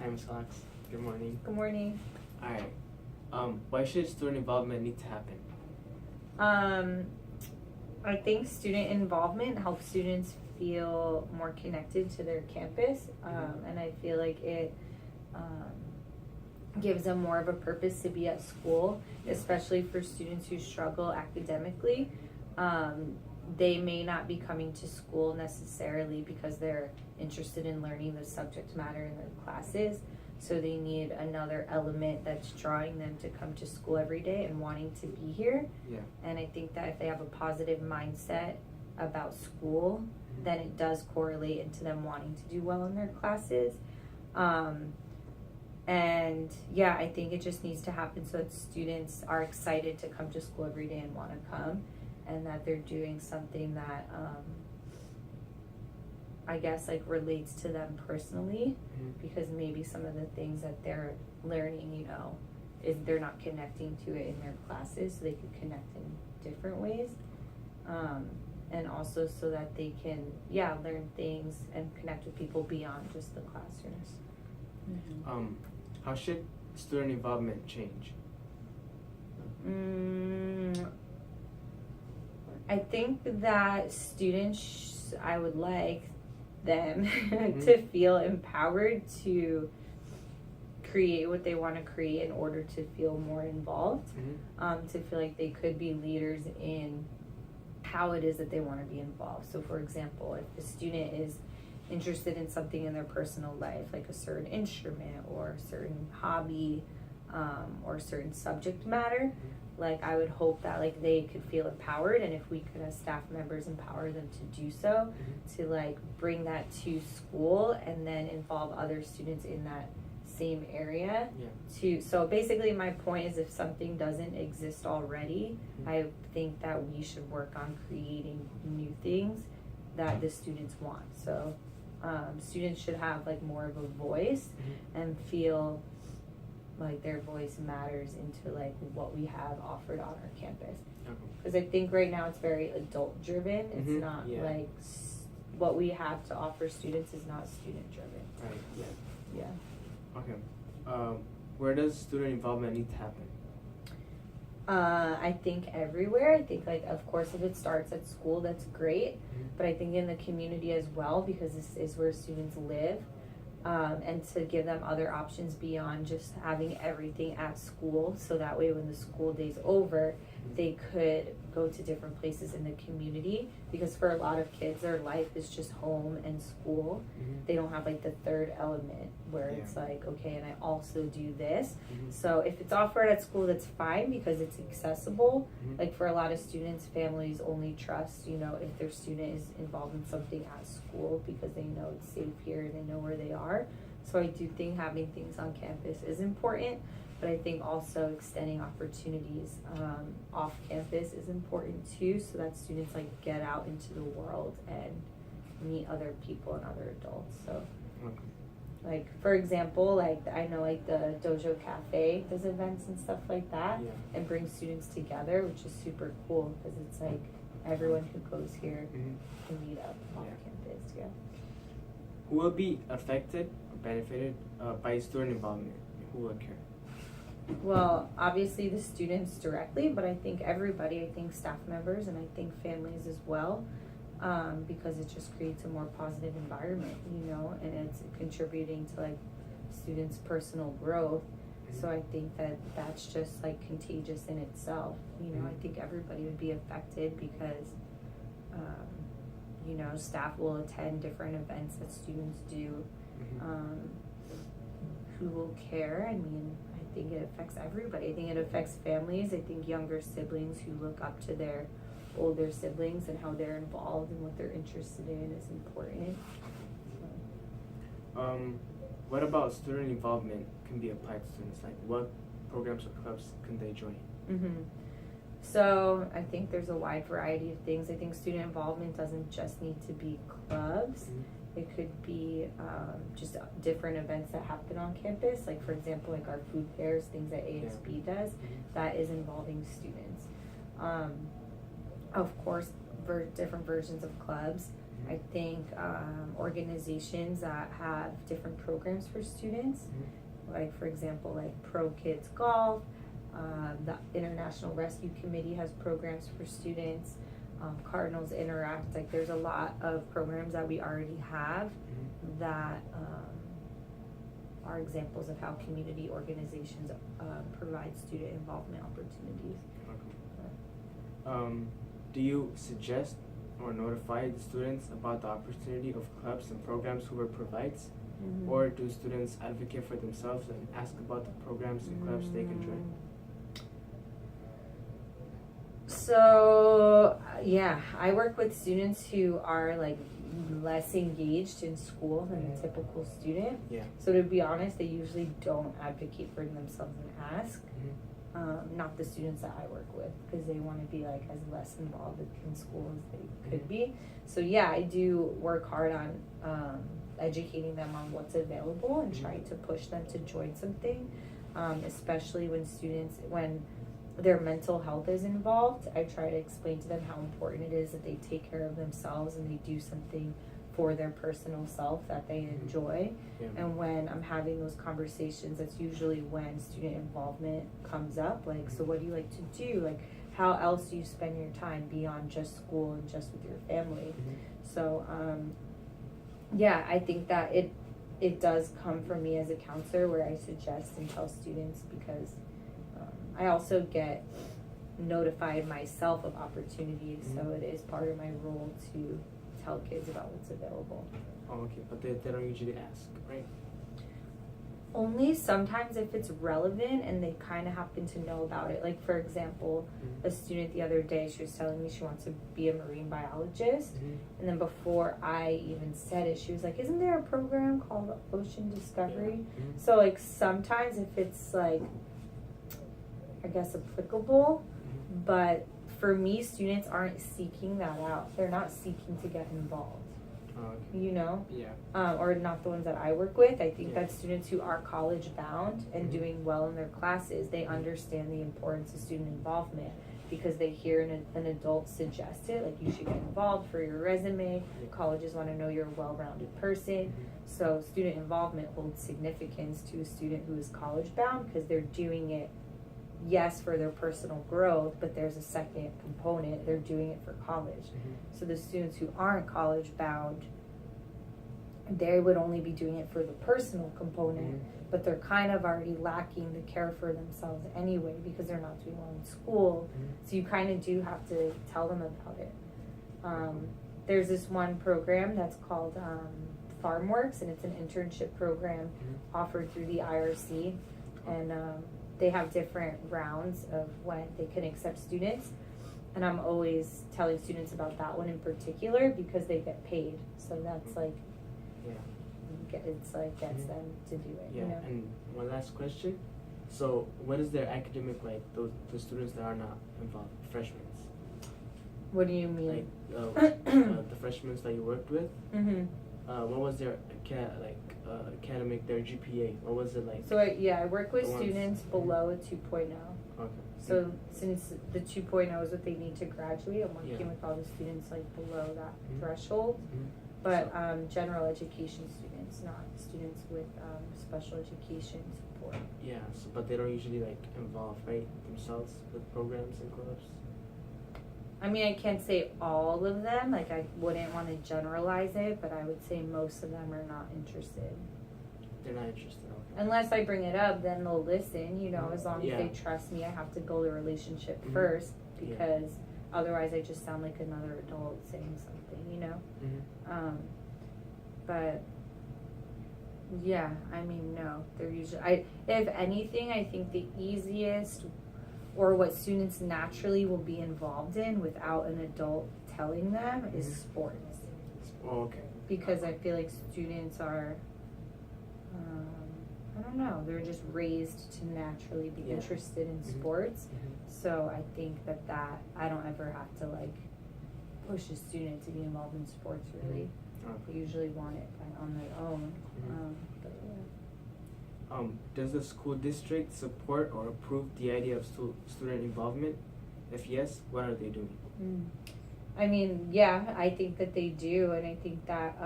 Hi, Ms. Fox. Good morning. Good morning. All right. Why should student involvement need to happen? I think student involvement helps students feel more connected to their campus, and I feel like it gives them more of a purpose to be at school, especially for students who struggle academically. They may not be coming to school necessarily because they're interested in learning the subject matter in their classes. So they need another element that's drawing them to come to school every day and wanting to be here. Yeah. And I think that if they have a positive mindset about school, then it does correlate into them wanting to do well in their classes. And yeah, I think it just needs to happen so that students are excited to come to school every day and want to come, and that they're doing something that I guess like relates to them personally, because maybe some of the things that they're learning, is they're not connecting to it in their classes, so they can connect in different ways. And also so that they can, learn things and connect with people beyond just the classrooms. How should student involvement change? I think that students, I would like them to feel empowered to create what they want to create in order to feel more involved, to feel like they could be leaders in how it is that they want to be involved. So for example, if a student is interested in something in their personal life, like a certain instrument or a certain hobby, or a certain subject matter, like I would hope that like they could feel empowered, and if we could as staff members empower them to do so, to like bring that to school and then involve other students in that same area. So basically my point is, if something doesn't exist already, I think that we should work on creating new things that the students want. So students should have like more of a voice and feel like their voice matters into like what we have offered on our campus. Because I think right now it's very adult driven. It's not like what we have to offer students is not student driven. Right. Yeah. Okay. Where does student involvement need to happen? I think everywhere. I think like, of course, if it starts at school, that's great. But I think in the community as well, because this is where students live. And to give them other options beyond just having everything at school, so that way when the school day's over, they could go to different places in the community, because for a lot of kids their life is just home and school. They don't have like the third element where it's like, okay, and I also do this. So if it's offered at school, that's fine because it's accessible. Like for a lot of students, families only trust, if their student is involved in something at school because they know it's safe here and they know where they are. So I do think having things on campus is important, but I think also extending opportunities off campus is important too, so that students like get out into the world and meet other people and other adults. So like for example, like I know like the Dojo Cafe does events and stuff like that, and brings students together, which is super cool because it's like everyone who goes here can meet up off campus. Who will be affected or benefited by student involvement? Who will care? Well, obviously the students directly, but I think everybody, I think staff members, and I think families as well, because it just creates a more positive environment, and it's contributing to like students' personal growth. So I think that that's just like contagious in itself. I think everybody would be affected because, staff will attend different events that students do. Who will care? I mean, I think it affects everybody. I think it affects families. I think younger siblings who look up to their older siblings and how they're involved and what they're interested in is important. What about student involvement can be applied to students? Like what programs or clubs can they join? So I think there's a wide variety of things. I think student involvement doesn't just need to be clubs. It could be just different events that happen on campus. Like for example, like our food fairs, things that ASB does, that is involving students. Of course, different versions of clubs. I think organizations that have different programs for students, like for example, like Pro Kids Golf, the International Rescue Committee has programs for students, Cardinals Interact, like there's a lot of programs that we already have that are examples of how community organizations provide student involvement opportunities. Do you suggest or notify the students about the opportunity of clubs and programs Hoover provides? Or do students advocate for themselves and ask about the programs and clubs they can join? So, yeah, I work with students who are like less engaged in school than a typical student. Yeah. So to be honest, they usually don't advocate for themselves and ask. Not the students that I work with, because they want to be like as less involved in school as they could be. So yeah, I do work hard on educating them on what's available and trying to push them to join something, especially when their mental health is involved. I try to explain to them how important it is that they take care of themselves and they do something for their personal self that they enjoy. And when I'm having those conversations, that's usually when student involvement comes up. Like, so what do you like to do? Like, how else do you spend your time beyond just school and just with your family? So, yeah, I think that it does come from me as a counselor where I suggest and tell students, because I also get notified myself of opportunities, so it is part of my role to tell kids about what's available. Oh, okay, but they don't usually ask, right? Only sometimes if it's relevant and they kind of happen to know about it. Like, for example, a student the other day, she was telling me she wants to be a marine biologist. And then before I even said it, she was like, isn't there a program called Ocean Discovery? So, like, sometimes if it's, like, I guess applicable, but for me, students aren't seeking that out. They're not seeking to get involved. You know? Yeah. Or not the ones that I work with. I think that students who are college bound and doing well in their classes, they understand the importance of student involvement because they hear an adult suggest it, like you should get involved for your resume. Colleges want to know you're a well-rounded person. So student involvement holds significance to a student who is college bound because they're doing it, yes, for their personal growth, but there's a second component. They're doing it for college. So the students who aren't college bound, they would only be doing it for the personal component, but they're kind of already lacking the care for themselves anyway because they're not doing well in school. So you kind of do have to tell them about it. There's this one program that's called FarmWorks, and it's an internship program offered through the IRC, and they have different rounds of when they can accept students, and I'm always telling students about that one in particular because they get paid. So that's like, it's like gets them to do it. Yeah. You know? And one last question. So, what is their academic like? The students that are not involved, freshmen. What do you mean? Like the freshmen that you worked with. What was their academic, their GPA? What was it like? So I work with students below a 2.0. Okay. So since the 2.0 is what they need to graduate, I'm working with all the students like below that threshold. But general education students, not students with special education support. Yeah, so, but they don't usually like involve, right, themselves with programs and clubs? I mean, I can't say all of them, like I wouldn't want to generalize it, but I would say most of them are not interested. They're not interested, okay. Unless I bring it up, then they'll listen, you know, as long as they trust me. I have to build a relationship first, because otherwise I just sound like another adult saying something, you know? But yeah, I mean, no, they're usually, if anything, I think the easiest or what students naturally will be involved in without an adult telling them is sports. Oh, okay. Because I feel like students are, I don't know, they're just raised to naturally be interested in sports. So I think that I don't ever have to like push a student to be involved in sports really. They usually want it on their own. But yeah. Does the school district support or approve the idea of student involvement? If yes, what are they doing? I mean, yeah, I think that they do, and I think that,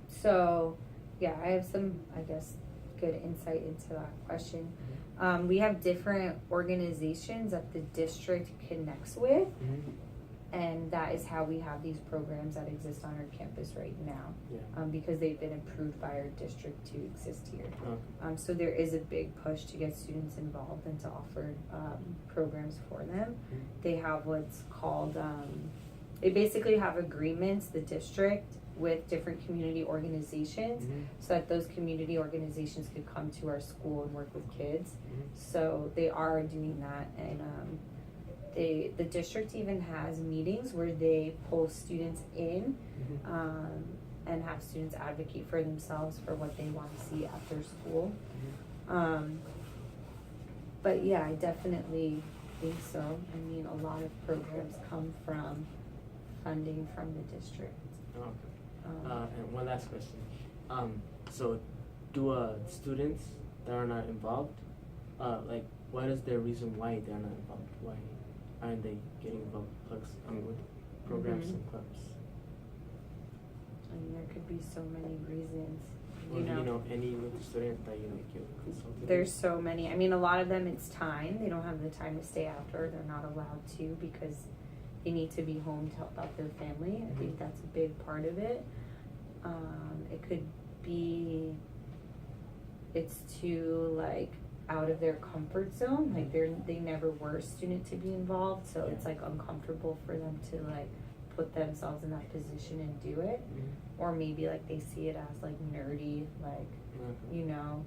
so, yeah, I have some, I guess, good insight into that question. We have different organizations that the district connects with, and that is how we have these programs that exist on our campus right now. Yeah. Because they've been approved by our district to exist here. Okay. So there is a big push to get students involved and to offer programs for them. They have what's called, they basically have agreements, the district, with different community organizations, so that those community organizations could come to our school and work with kids. So they are doing that, and the district even has meetings where they pull students in and have students advocate for themselves for what they want to see after school. But yeah, I definitely think so. I mean, a lot of programs come from funding from the district. Okay. And one last question. So do students that are not involved, like, what is their reason why they're not involved? Why aren't they getting involved with programs and clubs? I mean, there could be so many reasons. Or do you know any with the student that you consulted? There's so many. I mean, a lot of them it's time. They don't have the time to stay after. They're not allowed to because they need to be home to help out their family. I think that's a big part of it. It could be it's too like out of their comfort zone. Like they never were a student to be involved, so it's like uncomfortable for them to like put themselves in that position and do it. Or maybe like they see it as like nerdy, like you know.